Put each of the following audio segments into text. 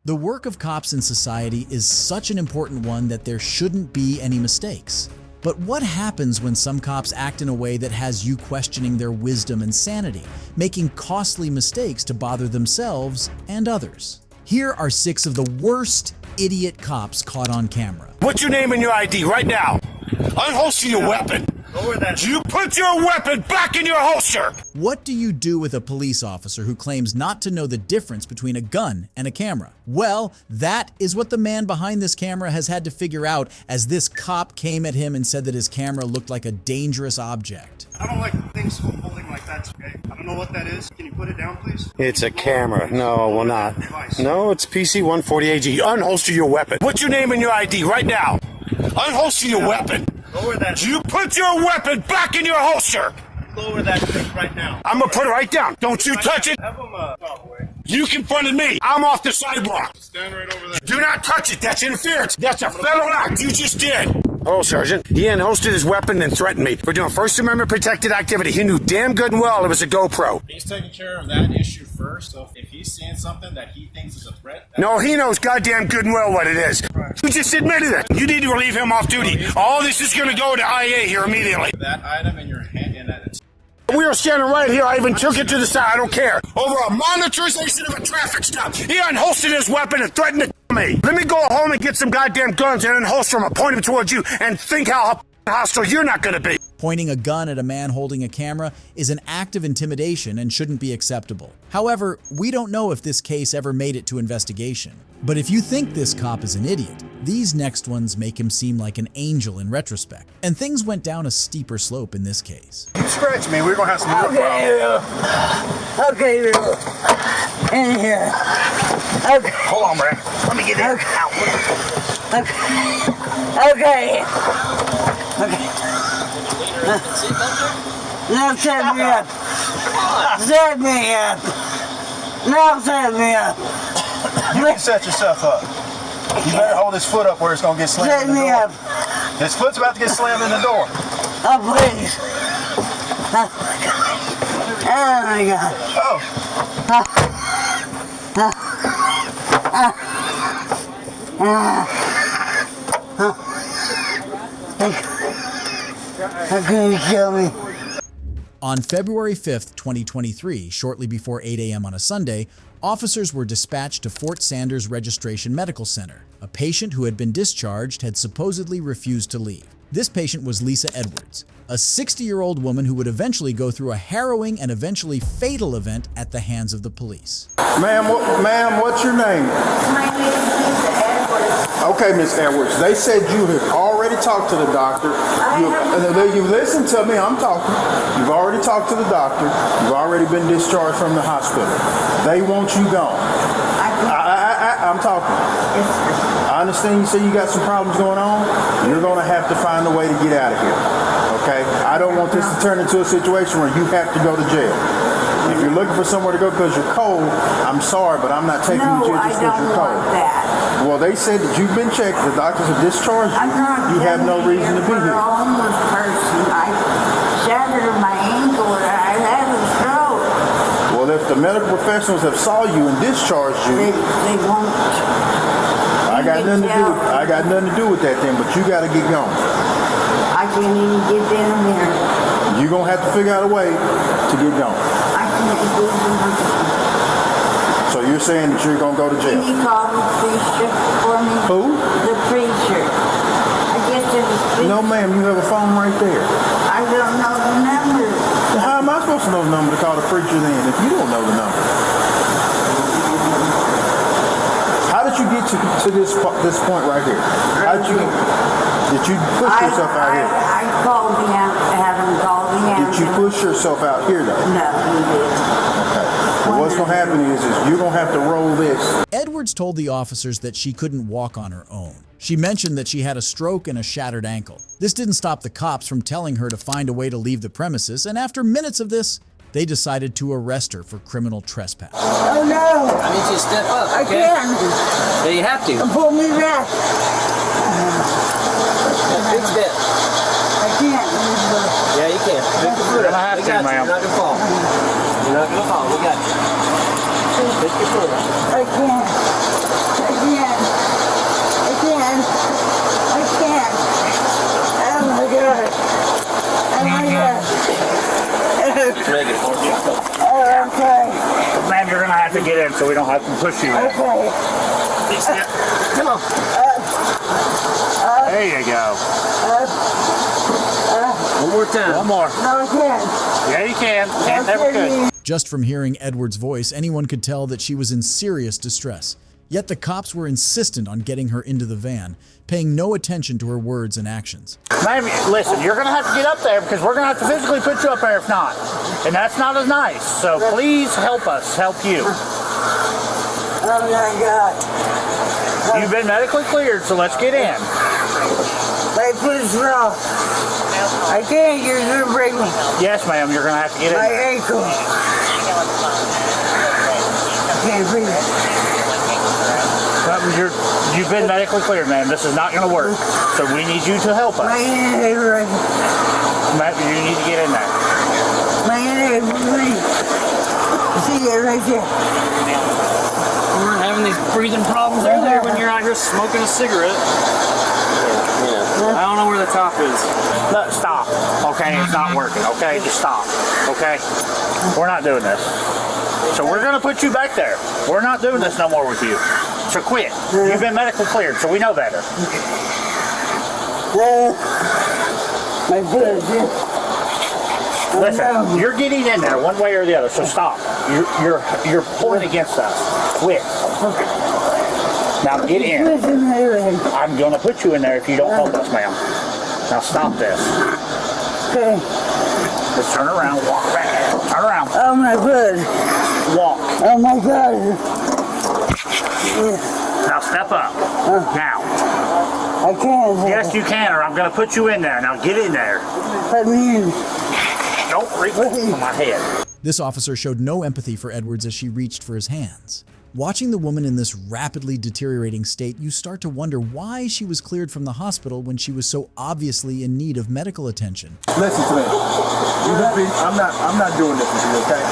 The work of cops in society is such an important one that there shouldn't be any mistakes. But what happens when some cops act in a way that has you questioning their wisdom and sanity, making costly mistakes to bother themselves and others? Here are 6 of the worst idiot cops caught on camera. What's your name and your ID right now? Unholster your weapon. You put your weapon back in your holster! What do you do with a police officer who claims not to know the difference between a gun and a camera? Well, that is what the man behind this camera has had to figure out as this cop came at him and said that his camera looked like a dangerous object. I don't like things holding like that, okay? I don't know what that is. Can you put it down, please? It's a camera. No, well not. No, it's PC-140AG. Unholster your weapon. What's your name and your ID right now? Unholster your weapon. Lower that. You put your weapon back in your holster! Lower that thing right now. I'm gonna put it right down. Don't you touch it! Have him talk away. You confronted me. I'm off the sidewalk. Stand right over there. Do not touch it. That's interference. That's a federal act. You just did. Hello, Sergeant. He unholstered his weapon and threatened me. We're doing First Amendment protected activity. He knew damn good and well it was a GoPro. He's taking care of that issue first, so if he's seeing something that he thinks is a threat... No, he knows goddamn good and well what it is. You just admitted it. You need to relieve him off duty. All this is going to go to IA here immediately. That item in your hand, and that... We were standing right here. I even took it to the side. I don't care. Over a monitorization of a traffic stop. He unholstered his weapon and threatened to kill me. Let me go home and get some goddamn guns and unholster them and point them towards you and think how hostile you're not going to be. Pointing a gun at a man holding a camera is an act of intimidation and shouldn't be acceptable. However, we don't know if this case ever made it to investigation. But if you think this cop is an idiot, these next ones make him seem like an angel in retrospect. And things went down a steeper slope in this case. You scratch me, we're gonna have some real problems. Okay, in here. Okay. Hold on, man. Let me get it out. Okay. Now set me up. Set me up. Now set me up. You can set yourself up. You better hold his foot up where it's gonna get slammed Set in the me door. up. His foot's about to get slammed in the door. Oh, please. Oh, my God. How can you kill me? On February 5th, 2023, shortly before 8 a.m. on a Sunday, officers were dispatched to Fort Sanders Registration Medical Center. A patient who had been discharged had supposedly refused to leave. This patient was Lisa Edwards, a 60-year-old woman who would eventually go through a harrowing and eventually fatal event at the hands of the police. Ma'am, what's your name? My name is Lisa Edwards. Okay, Miss Edwards. They said you had already talked to the doctor. You listen to me. I'm talking. You've already talked to the doctor. You've already been discharged from the hospital. They want you gone. I'm talking. I understand you say you got some problems going on. You're going to have to find a way to get out of here. Okay? I don't want this to turn into a situation where you have to go to jail. If you're looking for somewhere to go because you're cold, I'm sorry, but I'm not taking you to jail just because you're cold. That. Well, they said that you've been checked. The doctors have discharged you. You have no reason to be I'm here. a homeless person. I shattered my ankle and I had a stroke. Well, if the medical professionals have saw you and discharged you, They won't. I got nothing to do with that then, but you got to get going. I can't even get down there. You're going to have to figure out a way to get going. I can't do nothing. So you're saying that you're going to go to Can jail? you call the preacher for me? Who? The preacher. I guess there's a preacher. No, ma'am, you have a phone right there. I don't know the number. So how am I supposed to know the number to call the preacher then if you don't know the number? How did you get to this point right here? How did you push yourself out here? I called the had him call the ambulance. Did you push yourself out here though? No, he didn't. Okay. Well, what's going to happen is you're going to have to roll this. Edwards told the officers that she couldn't walk on her own. She mentioned that she had a stroke and a shattered ankle. This didn't stop the cops from telling her to find a way to leave the premises, and after minutes of this, they decided to arrest her for criminal trespass. Oh no! I need you to step up, I okay? can't. Yeah, you have to. Pull me back. Big step. I can't. Yeah, you can. Pick your foot up. We got you. You're not gonna fall. You're not gonna fall. We got you. Pick your foot up. I can't. to get in so we don't have to push you in. Okay. Come on. There you go. One more time. One more. No, I can't. Yeah, you can. Can't, never could. Just from hearing Edwards' voice, anyone could tell that she was in serious distress. Yet the cops were insistent on getting her into the van, paying no attention to her words and actions. Ma'am, listen, you're going to have to get up there because we're going to have to physically put you up there if not. And that's not as nice. So please help us help you. Oh my God. You've been medically cleared, so let's get in. My foot's wrong. I can't. You're gonna break me. Yes, ma'am, you're going to have to get in My there. ankle. I can't breathe. You've been medically cleared, ma'am. This is not going to work. So we need you to help My us. head right. Ma'am, you need to get in there. My head right. See it right there. You weren't having these breathing problems earlier when you're out here smoking a cigarette. I don't know where the top is. Look, stop. Okay, it's not working. Okay, just stop. Okay, we're not doing this. So we're gonna put you back there. We're not doing this no more with you. So quit. You've been medically cleared, so we know better. My foot. Listen, you're getting in there one way or the other. So stop. You're pulling against us. Quit. Now get in. I'm gonna put you in there if you don't help us, ma'am. Now stop this. Okay. Just turn around. Walk back. Turn around. Oh my foot. Walk. Oh my God. Now step up. Now. I can't. Yes, you can, or I'm going to put you in there. Now get in there. Let me in. Don't reach on my head. This officer showed no empathy for Edwards as she reached for his hands. Watching the woman in this rapidly deteriorating state, you start to wonder why she was cleared from the hospital when she was so obviously in need of medical attention. Listen to me. I'm not doing this with you, okay?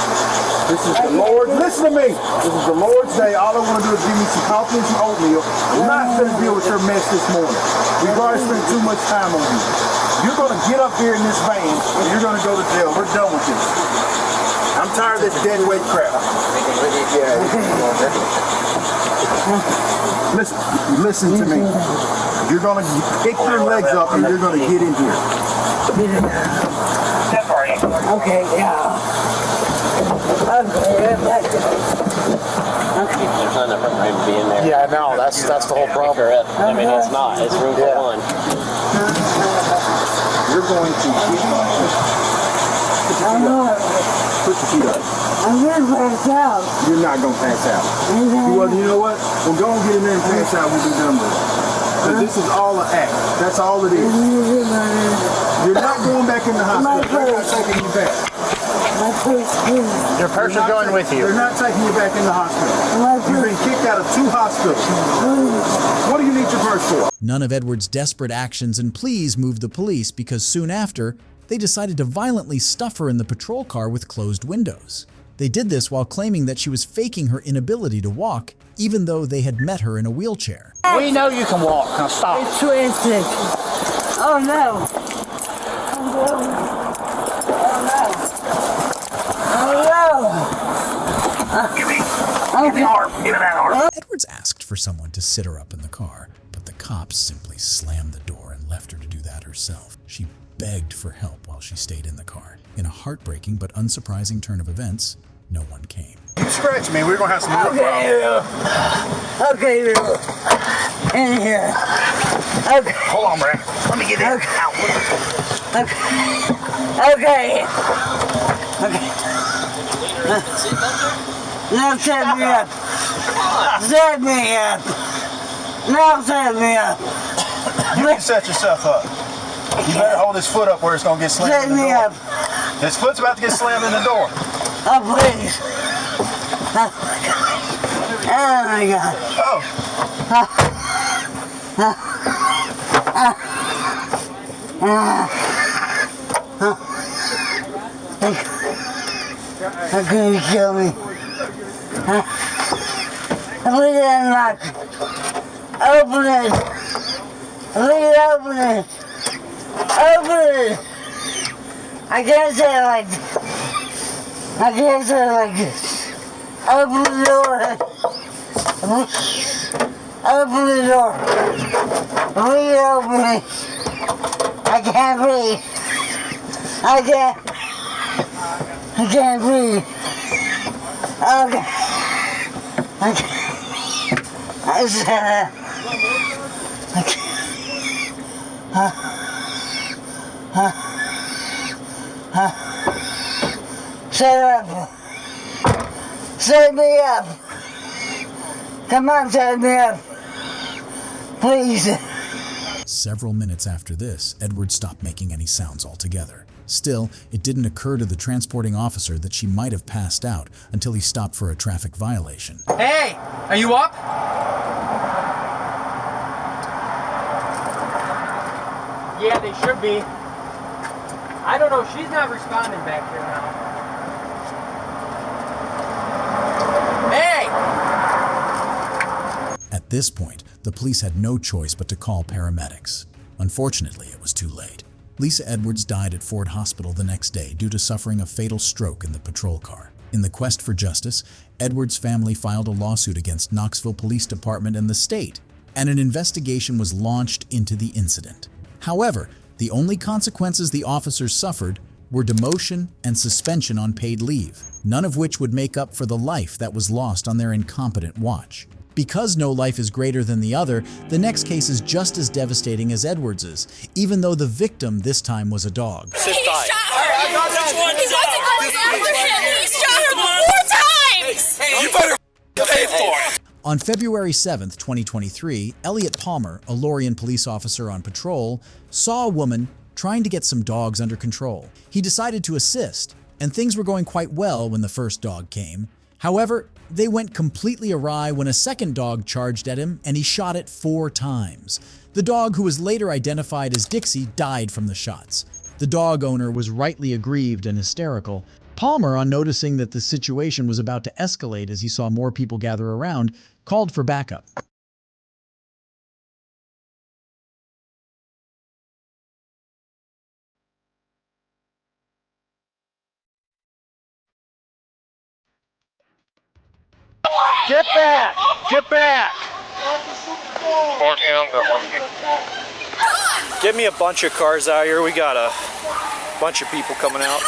This is the Lord. Listen to me. This is the Lord's day. All I want to do is give you some coffee and some oatmeal. I'm not going to deal with your mess this morning. We've already spent too much time on you. You're going to get up here in this van and you're going to go to jail. We're done with this. I'm tired of this dead weight crap. Listen to me. You're going to pick your legs up and you're going to get in here. Okay, yeah. Okay. There's not enough room for him to be in there. Yeah, no, that's the whole problem. I mean, it's not. It's room for one. You're going to put your feet up. I'm gonna pass out. You're not going to pass out. Well, you know what? We'll go and get in there and pass out. We'll be done with it. Because this is all an act. That's all it is. You're not going back in the hospital. They're not taking you back. My purse, please. Your purse is going with you. They're not taking you back in the hospital. My You've been purse, kicked out of 2 hospitals. What do you need your purse for? None of Edwards' desperate actions and pleas moved the police because soon after, they decided to violently stuff her in the patrol car with closed windows. They did this while claiming that she was faking her inability to walk, even though they had met her in a wheelchair. We know you can walk. Now stop. it's twisted. Oh no. Oh no. Give me the arm. Give me that arm. Edwards asked for someone to sit her up in the car, but the cops simply slammed the door and left her to do that herself. She begged for help while she stayed in the car. In a heartbreaking but unsurprising turn of events, no one came. You scratch me, we're going to have some real problems. Okay, in here. Okay. Hold on, Brad. Let me get in. Okay. Out. Okay. Okay. Now set me up. Set me up. Now set me up. You can set yourself up. You better hold his foot up where it's going to get slammed Set in the me door. up. His foot's about to get slammed in the door. Oh, please. Oh, my God. Oh. How can you kill me? Please unlock. Open it. Please open it. Open it. I can't say it like this. I can't say it like this. Open the door. Open the door. Please open it. I can't breathe. I can't breathe. Okay. I said Shut up. Set me up. Come on, set me up. Please. Several minutes after this, Edwards stopped making any sounds altogether. Still, it didn't occur to the transporting officer that she might have passed out until he stopped for a traffic violation. Hey, are you up? Yeah, they should be. I don't know, she's not responding back here now. Hey! At this point, the police had no choice but to call paramedics. Unfortunately, it was too late. Lisa Edwards died at Ford Hospital the next day due to suffering a fatal stroke in the patrol car. In the quest for justice, Edwards' family filed a lawsuit against Knoxville Police Department and the state, and an investigation was launched into the incident. However, the only consequences the officers suffered were demotion and suspension on paid leave, none of which would make up for the life that was lost on their incompetent watch. Because no life is greater than the other, the next case is just as devastating as Edwards's, even though the victim this time was a dog. He shot her! He wasn't going after him! He shot her 4 times! Hey, you better pay for it! On February 7th, 2023, Elliot Palmer, a Lorien police officer on patrol, saw a woman trying to get some dogs under control. He decided to assist, and things were going quite well when the first dog came. However, they went completely awry when a second dog charged at him and he shot it 4 times. The dog, who was later identified as Dixie, died from the shots. The dog owner was rightly aggrieved and hysterical. Palmer, on noticing that the situation was about to escalate as he saw more people gather around, called for backup. Get back! Get back! Get me a bunch of cars out here. We got a bunch of people coming out.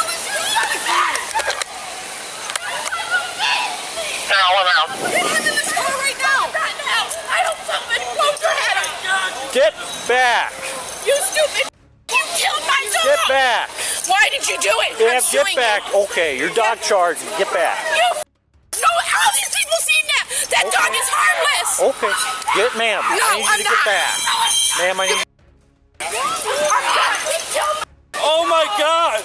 Get back! You stupid! You killed my dog! Get back! Why did you do it? Yeah, get back. Okay, your dog charged me. Get back. You no, all these people seen that. That dog is harmless. Okay, ma'am. No, I need you to get back. Ma'am, I need. Oh my God!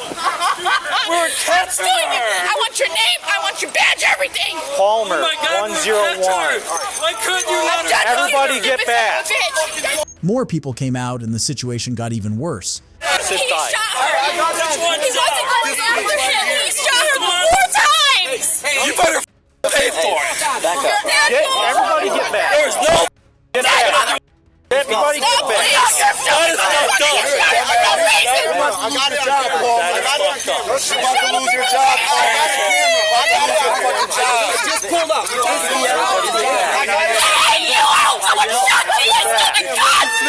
We're catching her! I want your name. I want your badge. Everything. Palmer, 101. Why couldn't you let her? Everybody get back. More people came out and the situation got even worse. He shot her. He wasn't going after him. He shot her 4 times. You better pay for it! Back up. Everybody get back. There's no. Get back. Everybody get back. I got a job, Paul. I got a job. You're about to lose your job. I got a camera. About to lose your fucking job. Just pull up. I got it. Hey, you! I want to shot me. He's got a gun. She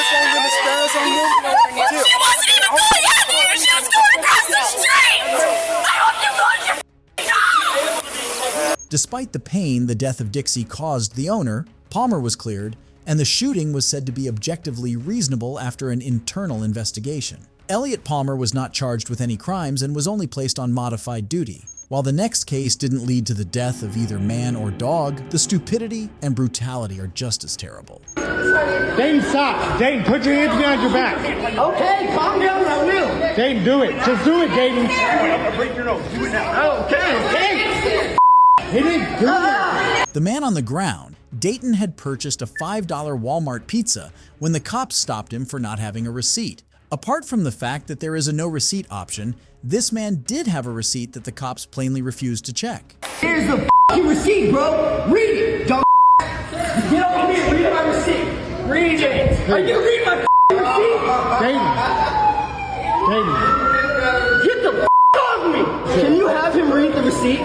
wasn't even going after you. She was going across the street. I hope you lose your job. Despite the pain the death of Dixie caused the owner, Palmer was cleared, and the shooting was said to be objectively reasonable after an internal investigation. Elliot Palmer was not charged with any crimes and was only placed on modified duty. While the next case didn't lead to the death of either man or dog, the stupidity and brutality are just as terrible. Dayton, stop. Dayton, put your hands behind your back. Okay, calm down, I will. Dayton, do it. Just do it, Dayton. Break your nose. Do it now. Okay. He didn't do it. The man on the ground, Dayton, had purchased a $5 Walmart pizza when the cops stopped him for not having a receipt. Apart from the fact that there is a no receipt option, this man did have a receipt that the cops plainly refused to check. Here's the f***ing receipt, bro. Read it, dumb. Get over here. Read my receipt. Read it. Are you reading my f***ing receipt? Dayton. Get the f*** off me. Can you have him read the receipt?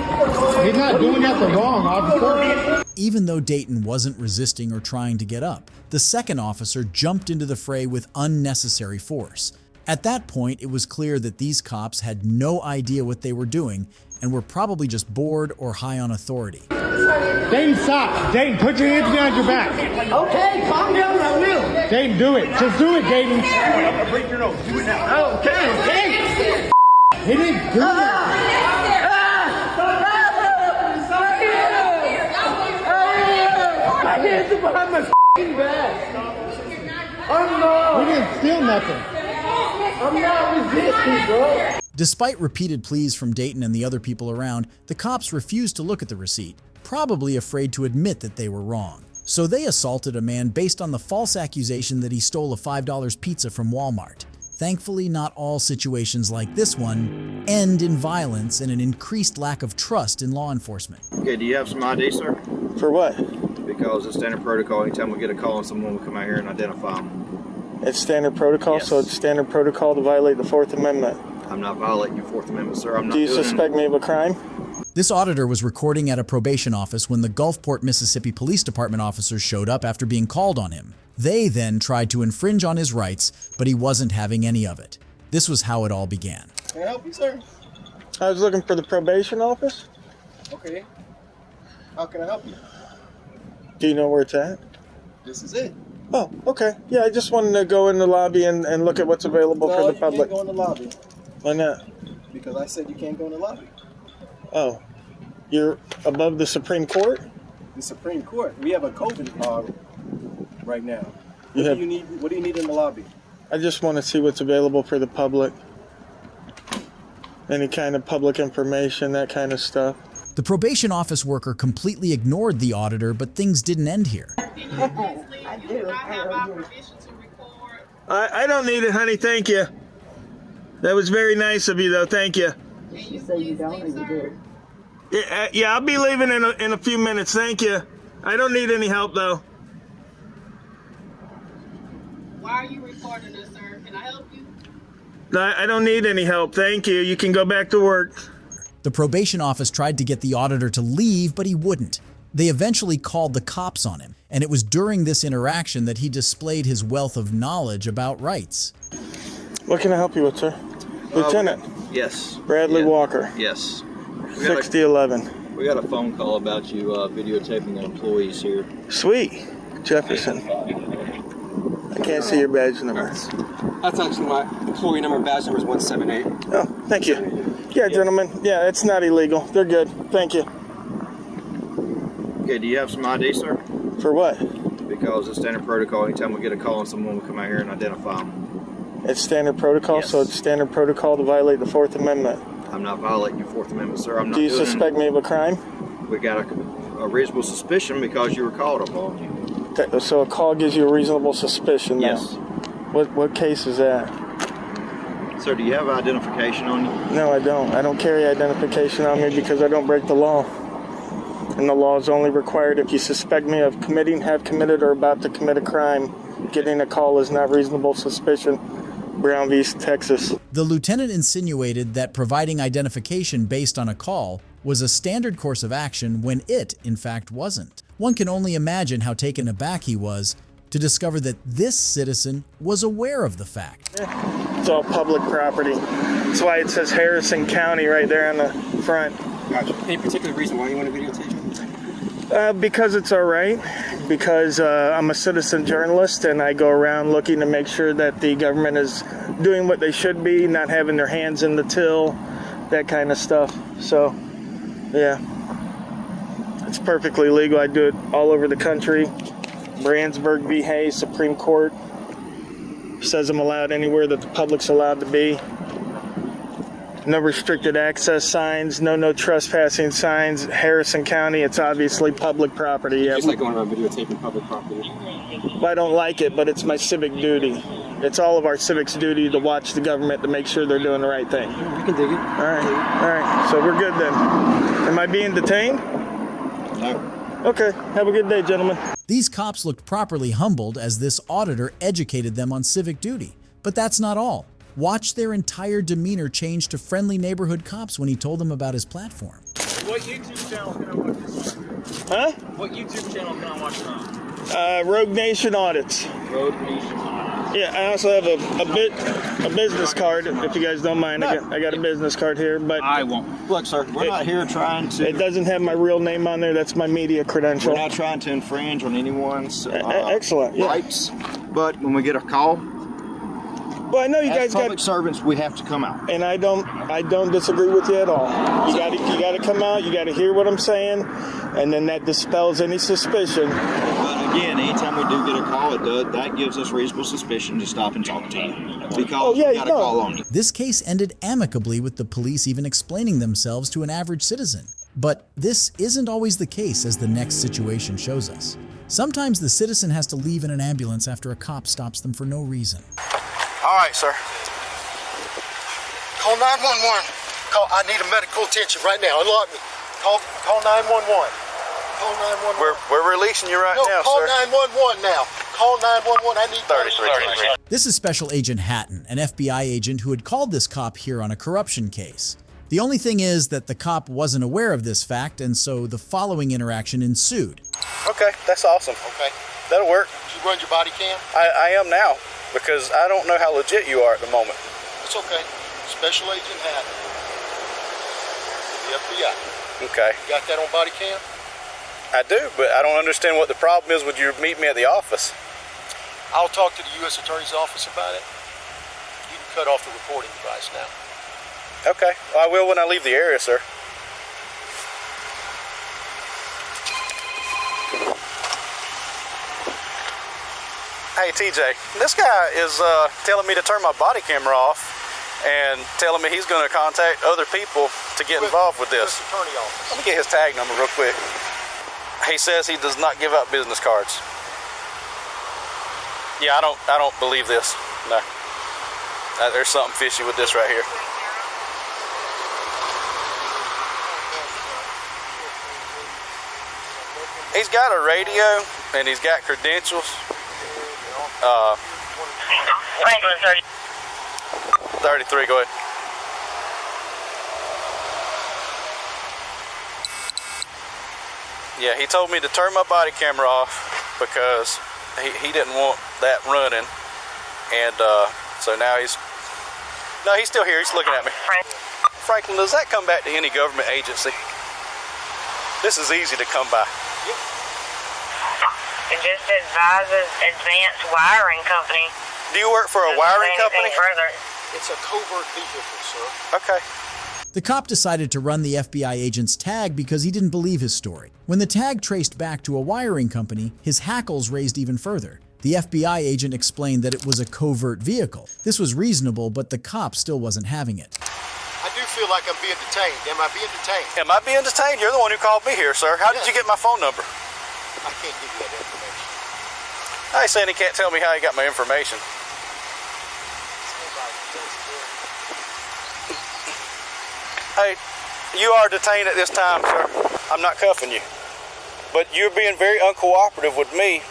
He's not doing nothing wrong, officer. Even though Dayton wasn't resisting or trying to get up, the second officer jumped into the fray with unnecessary force. At that point, it was clear that these cops had no idea what they were doing and were probably just bored or high on authority. Dayton, stop. Dayton, put your hands behind your back. Okay, calm down, I will. Dayton, do it. Just do it, Dayton. Break your nose. Do it now. Okay. He didn't do that. My hands are behind my back. We didn't steal nothing. I'm not resisting, bro. Despite repeated pleas from Dayton and the other people around, the cops refused to look at the receipt, probably afraid to admit that they were wrong. So they assaulted a man based on the false accusation that he stole a $5 pizza from Walmart. Thankfully, not all situations like this one end in violence and an increased lack of trust in law enforcement. Okay, do you have some ID, sir? For what? Because it's standard protocol. Anytime we get a call on someone, we come out here and identify them. It's standard protocol, Yes. so it's standard protocol to violate the Fourth Amendment. I'm not violating your Fourth Amendment, sir. I'm not Do you doing suspect me of a crime? This auditor was recording at a probation office when the Gulfport, Mississippi Police Department officers showed up after being called on him. They then tried to infringe on his rights, but he wasn't having any of it. This was how it all began. Can I help you, sir? I was looking for the probation office. Okay. How can I help you? Do you know where it's at? This is it. Oh, okay. Yeah, I just wanted to go in the lobby and look at what's available for the public. You can't go in the lobby. Why not? Because I said you can't go in the lobby. Oh, you're above the Supreme Court? The Supreme Court. We have a COVID right now. You What have- do you need? What do you need in the lobby? I just want to see what's available for the public. Any kind of public information, that kind of stuff. The probation office worker completely ignored the auditor, but things didn't end here. I don't need it, honey. Thank you. That was very nice of you, though. Thank you. You say you don't or you do? Yeah, I'll be leaving in a few minutes. Thank you. I don't need any help, though. Why are you recording this, sir? Can I help you? No, I don't need any help. Thank you. You can go back to work. The probation office tried to get the auditor to leave, but he wouldn't. They eventually called the cops on him, and it was during this interaction that he displayed his wealth of knowledge about rights. What can I help you with, sir? Lieutenant Yes. Bradley Yeah. Walker, Yes. 6011. We got a phone call about you videotaping the employees here. Sweet. Jefferson. I can't see your badge number. That's actually my employee number. Badge number is 178. Oh, thank you. Yeah, gentlemen. Yeah, it's not illegal. They're good. Thank you. Okay, do you have some ID, sir? For what? Because it's standard protocol. Anytime we get a call on someone, we come out here and identify them. It's standard protocol, Yes. so it's standard protocol to violate the Fourth Amendment. I'm not violating your Fourth Amendment, sir. I'm not Do you doing suspect me of a crime? We got a reasonable suspicion because you were called upon. So a call gives you a reasonable suspicion, though? Yes. What case is that? Sir, do you have identification on you? No, I don't. I don't carry identification on me because I don't break the law. And the law is only required if you suspect me of committing, have committed, or about to commit a crime. Getting a call is not reasonable suspicion. Brown v. Texas. The lieutenant insinuated that providing identification based on a call was a standard course of action when it, in fact, wasn't. One can only imagine how taken aback he was to discover that this citizen was aware of the fact. It's all public property. That's why it says Harrison County right there on the front. Gotcha. Any particular reason why you want to videotape it? Because it's all right. Because I'm a citizen journalist and I go around looking to make sure that the government is doing what they should be, not having their hands in the till, that kind of stuff. So, yeah. It's perfectly legal. I do it all over the country. Brandsburg v. Hayes, Supreme Court says I'm allowed anywhere that the public's allowed to be. No restricted access signs, no trespassing signs. Harrison County, it's obviously public property. Just like going around videotaping public property. I don't like it, but it's my civic duty. It's all of our civic's duty to watch the government to make sure they're doing the right thing. We can dig it. All right. So we're good then. Am I being detained? No. Okay. Have a good day, gentlemen. These cops looked properly humbled as this auditor educated them on civic duty. But that's not all. watched their entire demeanor change to friendly neighborhood cops when he told them about his platform. What YouTube channel can I watch this on? Huh? What YouTube channel can I watch it on? Rogue Nation Audits. Road Nation. Yeah, I also have a business card, if you guys don't mind. I got a business card here, but I won't. Look, sir, we're not here trying to... It doesn't have my real name on there. That's my media credential. We're not trying to infringe on anyone's excellent, yeah. rights, but when we get a call, well, I know you guys as public servants, we have to come out. And I don't disagree with you at all. You gotta come out. You gotta hear what I'm saying, and then that dispels any suspicion. But again, anytime we do get a call, that gives us reasonable suspicion to stop and talk to you because we got a call on you. This case ended amicably with the police even explaining themselves to an average citizen. But this isn't always the case, as the next situation shows us. Sometimes the citizen has to leave in an ambulance after a cop stops them for no reason. All right, sir. Call 911. I need a medical attention right now. Unlock me. Call 911. Call 911. We're releasing you right now, call sir. Call 911 now. Call 911. I need 33. This is Special Agent Hatton, an FBI agent who had called this cop here on a corruption case. The only thing is that the cop wasn't aware of this fact, and so the following interaction ensued. Okay, that's awesome. Okay. That'll work. Did you run your body cam? I am now, because I don't know how legit you are at the moment. It's okay. Special Agent Hatton. The FBI. Okay. You got that on body cam? I do, but I don't understand what the problem is. Would you meet me at the office? I'll talk to the U.S. Attorney's Office about it. You can cut off the recording device now. Okay. Well, I will when I leave the area, sir. Hey, TJ, this guy is telling me to turn my body camera off and telling me he's going to contact other people to get involved with this. Attorney office. Let me get his tag number real quick. He says he does not give out business cards. Yeah, I don't believe this. No. There's something fishy with this right here. He's got a radio and he's got credentials. 33, go ahead. Yeah, he told me to turn my body camera off because he didn't want that running. And so now he's still here. He's looking at me. Franklin, does that come back to any government agency? This is easy to come by. It just advises Advanced Wiring Company. Do you work for a wiring company? It's a covert vehicle, sir. Okay. The cop decided to run the FBI agent's tag because he didn't believe his story. When the tag traced back to a wiring company, his hackles raised even further. The FBI agent explained that it was a covert vehicle. This was reasonable, but the cop still wasn't having it. I do feel like I'm being detained. Am I being detained? Am I being detained? You're the one who called me here, sir. How did you get my phone number? I can't give you that information. I ain't saying he can't tell me how he got my information. Hey, you are detained at this time, sir. I'm not cuffing you. But you're being very uncooperative with me.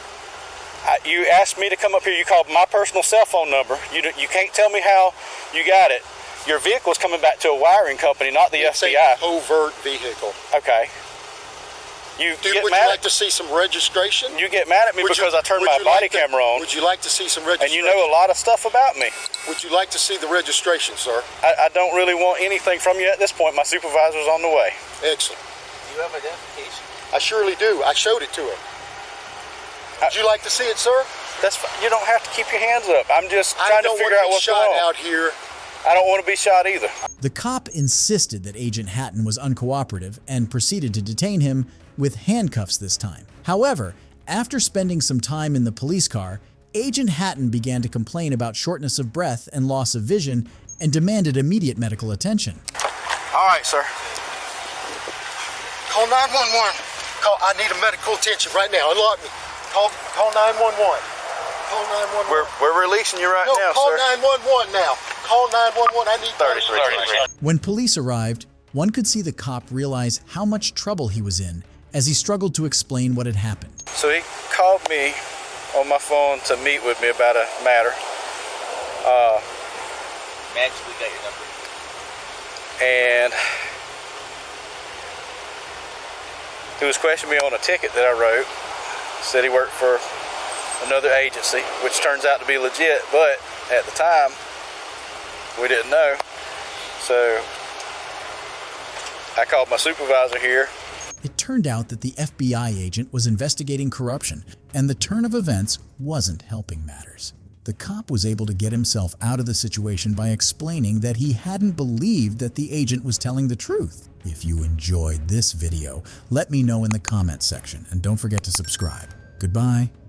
You asked me to come up here. You called my personal cell phone number. You can't tell me how you got it. Your vehicle's coming back to a wiring company, not the FBI. It's a covert vehicle. Okay. Would you like to see some registration? You get mad at me because I turned my body camera on. Would you like to see some registration? And you know a lot of stuff about me. Would you like to see the registration, sir? I don't really want anything from you at this point. My supervisor's on the way. Excellent. You have identification? I surely do. I showed it to him. Would you like to see it, sir? That's fine. You don't have to keep your hands up. I'm just trying to figure out what's going on. out here. I don't want to be shot either. The cop insisted that Agent Hatton was uncooperative and proceeded to detain him with handcuffs this time. However, after spending some time in the police car, Agent Hatton began to complain about shortness of breath and loss of vision and demanded immediate medical attention. All right, sir. Call 911. I need a medical attention right now. Unlock me. Call 911. Call 911. We're releasing you right now, call sir. Call 911 now. Call 911. I need 33. When police arrived, one could see the cop realize how much trouble he was in as he struggled to explain what had happened. So he called me on my phone to meet with me about a matter. magically got your number. And he was questioning me on a ticket that I wrote. Said he worked for another agency, which turns out to be legit, but at the time, we didn't know. So I called my supervisor here. It turned out that the FBI agent was investigating corruption, and the turn of events wasn't helping matters. The cop was able to get himself out of the situation by explaining that he hadn't believed that the agent was telling the truth. If you enjoyed this video, let me know in the comments section, and don't forget to subscribe. Goodbye.